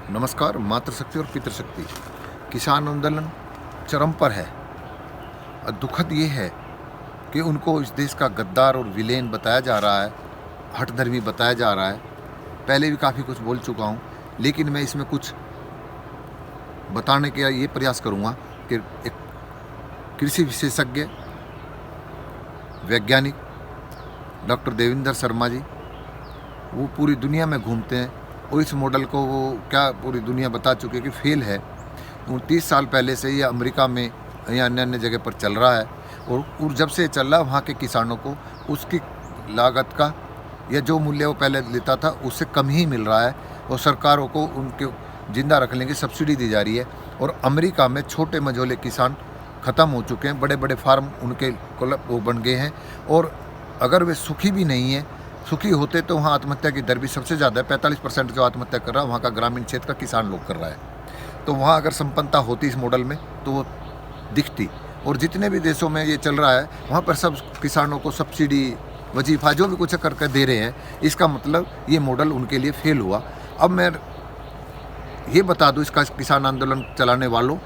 नमस्कार। मातृशक्ति और पितृशक्ति किसान आंदोलन चरम पर है। और दुखद ये है कि उनको इस देश का गद्दार और विलेन बताया जा रहा है, हठधर्मी बताया जा रहा है। पहले भी काफ़ी कुछ बोल चुका हूँ, लेकिन मैं इसमें कुछ बताने का ये प्रयास करूँगा कि एक कृषि विशेषज्ञ वैज्ञानिक डॉक्टर देवेंद्र शर्मा जी, वो पूरी दुनिया में घूमते हैं और इस मॉडल को वो क्या पूरी दुनिया बता चुके हैं कि फेल है। 30 साल पहले से ये अमेरिका में या अन्य अन्य जगह पर चल रहा है और जब से चल रहा है वहाँ के किसानों को उसकी लागत का या जो मूल्य वो पहले लेता था उससे कम ही मिल रहा है और सरकारों को उनके ज़िंदा रखने की सब्सिडी दी जा रही है। और अमेरिका में छोटे मझोले किसान ख़त्म हो चुके हैं, बड़े बड़े फार्म उनके वो बन गए हैं। और अगर वे सुखी भी नहीं है, सुखी होते तो वहाँ आत्महत्या की दर भी सबसे ज़्यादा है। 45% जो आत्महत्या कर रहा है वहाँ का ग्रामीण क्षेत्र का किसान लोग कर रहा है। तो वहाँ अगर संपन्नता होती इस मॉडल में तो वो दिखती। और जितने भी देशों में ये चल रहा है वहाँ पर सब किसानों को सब्सिडी वजीफा जो भी कुछ करके दे रहे हैं। इसका मतलब ये मॉडल उनके लिए फेल हुआ। अब मैं ये बता दूँ इसका किसान आंदोलन चलाने वालों,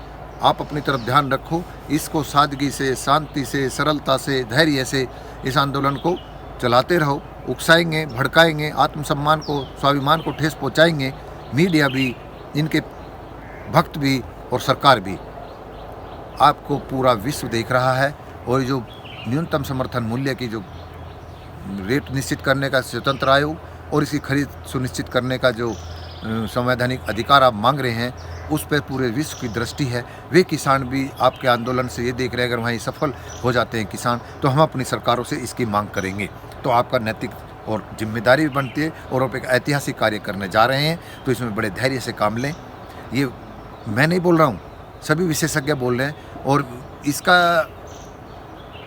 आप अपनी तरफ ध्यान रखो, इसको सादगी से, शांति से, सरलता से, धैर्य से इस आंदोलन को चलाते रहो। उकसाएंगे, भड़काएंगे, आत्मसम्मान को, स्वाभिमान को ठेस पहुंचाएंगे। मीडिया भी, इनके भक्त भी और सरकार भी। आपको पूरा विश्व देख रहा है और जो न्यूनतम समर्थन मूल्य की जो रेट निश्चित करने का स्वतंत्र आयोग और इसकी खरीद सुनिश्चित करने का जो संवैधानिक अधिकार आप मांग रहे हैं, उस पर पूरे विश्व की दृष्टि है। वे किसान भी आपके आंदोलन से ये देख रहे हैं अगर वहीं सफल हो जाते हैं किसान तो हम अपनी सरकारों से इसकी मांग करेंगे। तो आपका नैतिक और जिम्मेदारी भी बनती है और आप एक ऐतिहासिक कार्य करने जा रहे हैं तो इसमें बड़े धैर्य से काम लें। ये मैं नहीं बोल रहा हूँ, सभी विशेषज्ञ बोल रहे हैं। और इसका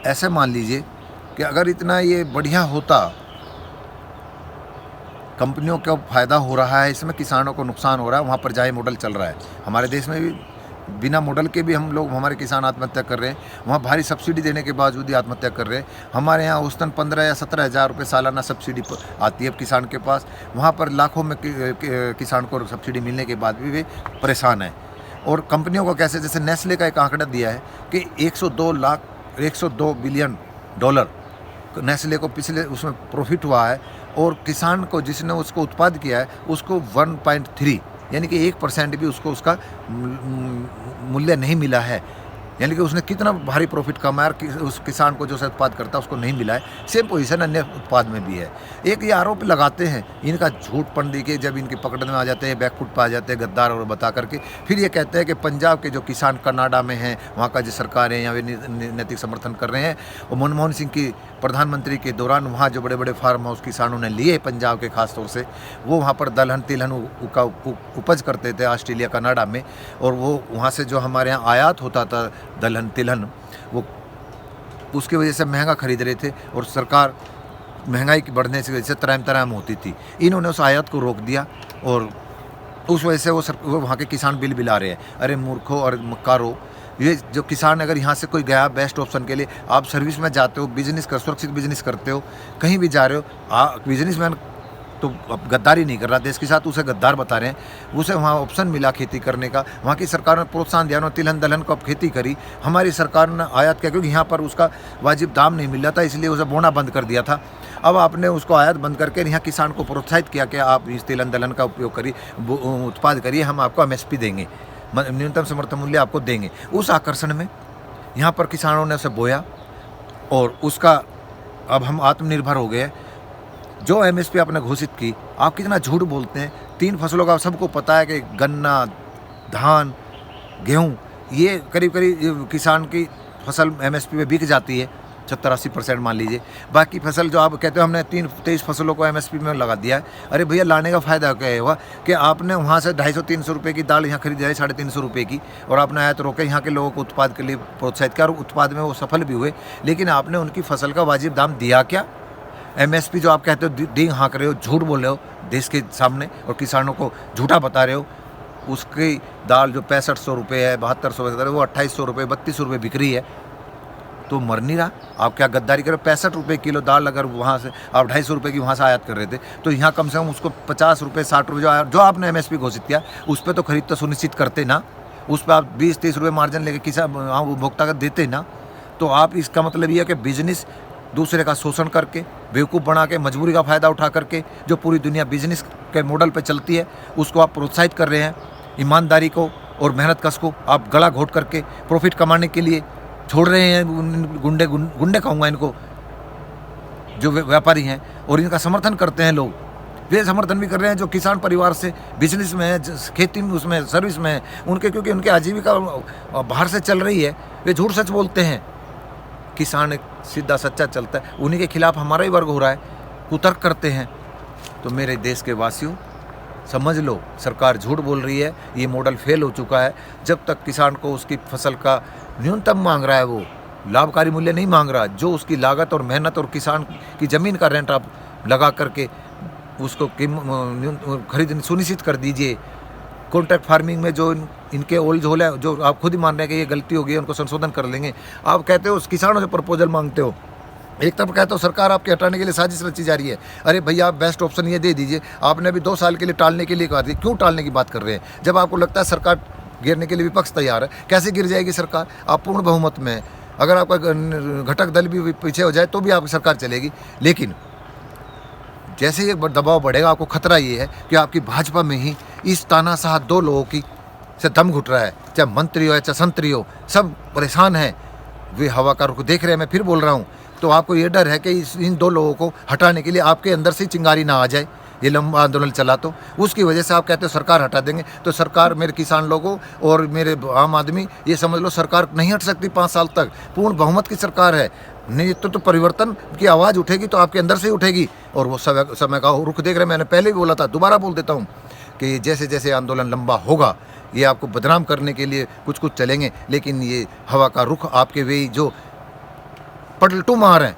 ऐसे मान लीजिए कि अगर इतना ये बढ़िया होता, कंपनियों को फ़ायदा हो रहा है, इसमें किसानों को नुकसान हो रहा है, वहाँ पर जाए मॉडल चल रहा है। हमारे देश में भी बिना मॉडल के भी हम लोग, हमारे किसान आत्महत्या कर रहे हैं। वहाँ भारी सब्सिडी देने के बावजूद भी आत्महत्या कर रहे हैं। हमारे यहाँ औसतन 15 या 17 हज़ार रुपये सालाना सब्सिडी आती है किसान के पास। वहाँ पर लाखों में किसान को सब्सिडी मिलने के बाद भी वे परेशान हैं। और कंपनियों को कैसे, जैसे नेस्ले का एक आंकड़ा दिया है कि 102 बिलियन डॉलर नेस्ले को पिछले उसमें प्रॉफिट हुआ है और किसान को जिसने उसको उत्पाद किया है उसको 1.3 यानी कि 1% भी उसको उसका मूल्य नहीं मिला है। यानी कि उसने कितना भारी प्रॉफिट कमाया कि उस किसान को जो उत्पाद करता है उसको नहीं मिला है। सेम पोजीशन अन्य उत्पाद में भी है। एक ये आरोप लगाते हैं, इनका झूठ पंडी के जब इनके पकड़ में आ जाते हैं, बैकफुट पर आ जाते हैं गद्दार और बता करके, फिर ये कहते हैं कि पंजाब के जो किसान कनाडा में हैं वहाँ का जो सरकार है या वे नैतिक समर्थन कर रहे हैं। और मनमोहन सिंह की प्रधानमंत्री के दौरान वहाँ जो बड़े बड़े फार्म हाउस किसानों ने लिए पंजाब के खास तौर से, वो वहाँ पर दलहन तिलहन का उपज करते थे ऑस्ट्रेलिया कनाडा में। और वो वहाँ से जो हमारे यहाँ आयात होता था दलहन तिलहन, वो उसकी वजह से महंगा खरीद रहे थे और सरकार महंगाई की बढ़ने की वजह से तराम तराम होती थी। इन्होंने उस आयात को रोक दिया और उस वजह से वो वहाँ के किसान बिल बिला रहे हैं। अरे मूर्खों और मक्कारों, ये जो किसान अगर यहाँ से कोई गया बेस्ट ऑप्शन के लिए, आप सर्विस में जाते हो, बिजनेस कर, सुरक्षित बिजनेस करते हो, कहीं भी जा रहे हो, बिजनेसमैन तो अब गद्दारी नहीं कर रहा देश के साथ, उसे गद्दार बता रहे हैं। उसे वहाँ ऑप्शन मिला खेती करने का, वहाँ की सरकार ने प्रोत्साहन दिया, तिलहन दलहन को अब खेती करी। हमारी सरकार ने आयात किया क्योंकि यहाँ पर उसका वाजिब दाम नहीं मिल रहा था, इसलिए उसे बोना बंद कर दिया था। अब आपने उसको आयात बंद करके यहाँ किसान को प्रोत्साहित किया कि आप इस तिलहन दलहन का उपयोग करिए, उत्पाद करिए, हम आपको MSP देंगे, न्यूनतम समर्थन मूल्य आपको देंगे। उस आकर्षण में यहाँ पर किसानों ने उसे बोया और उसका अब हम आत्मनिर्भर हो गए। जो MSP आपने घोषित की, आप कितना झूठ बोलते हैं। 3 फसलों का सबको पता है कि गन्ना, धान, गेहूँ, ये करीब करीब किसान की फसल MSP में बिक जाती है, 70-80% मान लीजिए। बाकी फसल जो आप कहते हो हमने 23 फसलों को MSP में लगा दिया है। अरे भैया, लाने का फ़ायदा क्या हुआ कि आपने वहाँ से 250-300 रुपये की दाल यहाँ खरीदी है 350 रुपये की, और आपने आयात रोके, यहाँ के लोगों को उत्पाद के लिए प्रोत्साहित किया और उत्पाद में वो सफल भी हुए। लेकिन आपने उनकी फसल का वाजिब दाम दिया क्या? MSP जो आप कहते हो डींग हाँक रहे हो, झूठ बोल रहे हो देश के सामने और किसानों को झूठा बता रहे हो। उसकी दाल जो 6500 रुपये है, 7200 रुपये, वो 2800 रुपये, 3200 रुपये बिक रही है। तो मर नहीं रहा। आप क्या गद्दारी करो? 65 रुपये किलो दाल अगर वहाँ से आप 250 रुपये की वहाँ से आयात कर रहे थे, तो यहाँ कम से कम उसको 50 रुपये 60 रुपये जो आपने MSP घोषित किया उस पर तो खरीद तो सुनिश्चित करते ना। उस पर आप 20-30 रुपये मार्जिन लेके किसान उपभोक्ता का देते ना। तो आप इसका मतलब ये है कि बिजनेस दूसरे का शोषण करके, बेवकूफ़ बना के, मजबूरी का फ़ायदा उठा करके जो पूरी दुनिया बिजनेस के मॉडल पे चलती है उसको आप प्रोत्साहित कर रहे हैं। ईमानदारी को और मेहनत कश को आप गला घोट करके प्रॉफिट कमाने के लिए छोड़ रहे हैं। गुंडे कहूँगा इनको, जो व्यापारी हैं और इनका समर्थन करते हैं लोग, वे समर्थन भी कर रहे हैं जो किसान परिवार से बिजनेस में है, खेती में, उसमें सर्विस में है उनके, क्योंकि उनकी आजीविका बाहर से चल रही है। वे झूठ सच बोलते हैं। किसान एक सीधा सच्चा चलता है, उन्हीं के खिलाफ हमारा ही वर्ग हो रहा है, कुतर्क करते हैं। तो मेरे देश के वासियों समझ लो, सरकार झूठ बोल रही है, ये मॉडल फेल हो चुका है। जब तक किसान को उसकी फसल का न्यूनतम मांग रहा है, वो लाभकारी मूल्य नहीं मांग रहा, जो उसकी लागत और मेहनत और किसान की ज़मीन का रेंट आप लगा करके उसको खरीद सुनिश्चित कर दीजिए। कॉन्ट्रैक्ट फार्मिंग में जो इनके ओल झोल है, जो आप खुद ही मान रहे हैं कि ये गलती हो गई है, उनको संशोधन कर लेंगे। आप कहते हो किसानों से प्रपोजल मांगते हो, एक तरफ कहते हो सरकार आपके हटाने के लिए साजिश रची जा रही है। अरे भैया, आप बेस्ट ऑप्शन ये दे दीजिए। आपने अभी 2 साल के लिए टालने के लिए कहा थी, क्यों टालने की बात कर रहे हैं? जब आपको लगता है सरकार गिरने के लिए विपक्ष तैयार है, कैसे गिर जाएगी सरकार? आप पूर्ण बहुमत में हैं। अगर आपका घटक दल भी पीछे हो जाए तो भी आपकी सरकार चलेगी। लेकिन जैसे ये दबाव बढ़ेगा, आपको खतरा ये है कि आपकी भाजपा में ही इस तानाशाह 2 लोगों की से दम घुट रहा है, चाहे मंत्री हो या चाहे संतरी हो, सब परेशान हैं। वे हवा का रुख देख रहे हैं। मैं फिर बोल रहा हूँ, तो आपको ये डर है कि इन 2 लोगों को हटाने के लिए आपके अंदर से चिंगारी ना आ जाए, ये लंबा आंदोलन चला तो उसकी वजह से आप कहते हो सरकार हटा देंगे। तो सरकार, मेरे किसान लोगों और मेरे आम आदमी, ये समझ लो सरकार नहीं हट सकती 5 साल तक। पूर्ण बहुमत की सरकार है। नहीं तो परिवर्तन की आवाज़ उठेगी तो आपके अंदर से ही उठेगी। और वो समय का रुख देख रहे हैं। मैंने पहले भी बोला था, दोबारा बोल देता हूँ कि जैसे जैसे आंदोलन लंबा होगा, ये आपको बदनाम करने के लिए कुछ चलेंगे, लेकिन ये हवा का रुख आपके वे जो पलटू मार हैं,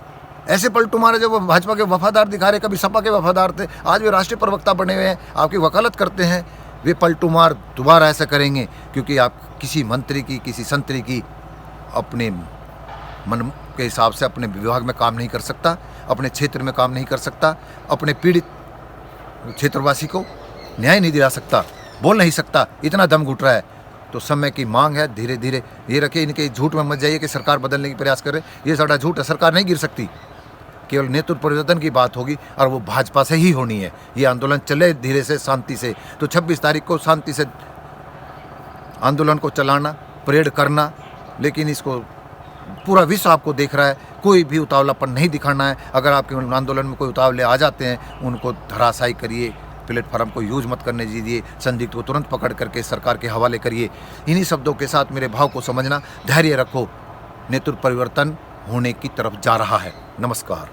ऐसे पलटू मारे जो वो भाजपा के वफादार दिखा रहे, कभी सपा के वफादार थे, आज वे राष्ट्रीय प्रवक्ता बने हुए हैं, आपकी वकालत करते हैं। वे पलटू मार दोबारा ऐसा करेंगे, क्योंकि आप किसी मंत्री की, किसी संतरी की अपने मन के हिसाब से अपने विभाग में काम नहीं कर सकता, अपने क्षेत्र में काम नहीं कर सकता, अपने पीड़ित क्षेत्रवासी को न्याय नहीं दिला सकता, बोल नहीं सकता, इतना दम घुट रहा है। तो समय की मांग है, धीरे धीरे ये रखिए। इनके झूठ में मत जाइए कि सरकार बदलने की प्रयास करे, ये सारा झूठ है। सरकार नहीं गिर सकती, केवल नेतृत्व परिवर्तन की बात होगी और वो भाजपा से ही होनी है। ये आंदोलन चले धीरे से, शांति से। तो 26 तारीख को शांति से आंदोलन को चलाना, परेड करना, लेकिन इसको पूरा विश्व आपको देख रहा है। कोई भी उतावलापन नहीं दिखाना है। अगर आपके आंदोलन में कोई उतावले आ जाते हैं, उनको धराशायी करिए, प्लेटफार्म को यूज मत करने दीजिए, संदिग्ध को तुरंत पकड़ करके सरकार के हवाले करिए। इन्हीं शब्दों के साथ मेरे भाव को समझना, धैर्य रखो, नेतृत्व परिवर्तन होने की तरफ जा रहा है। नमस्कार।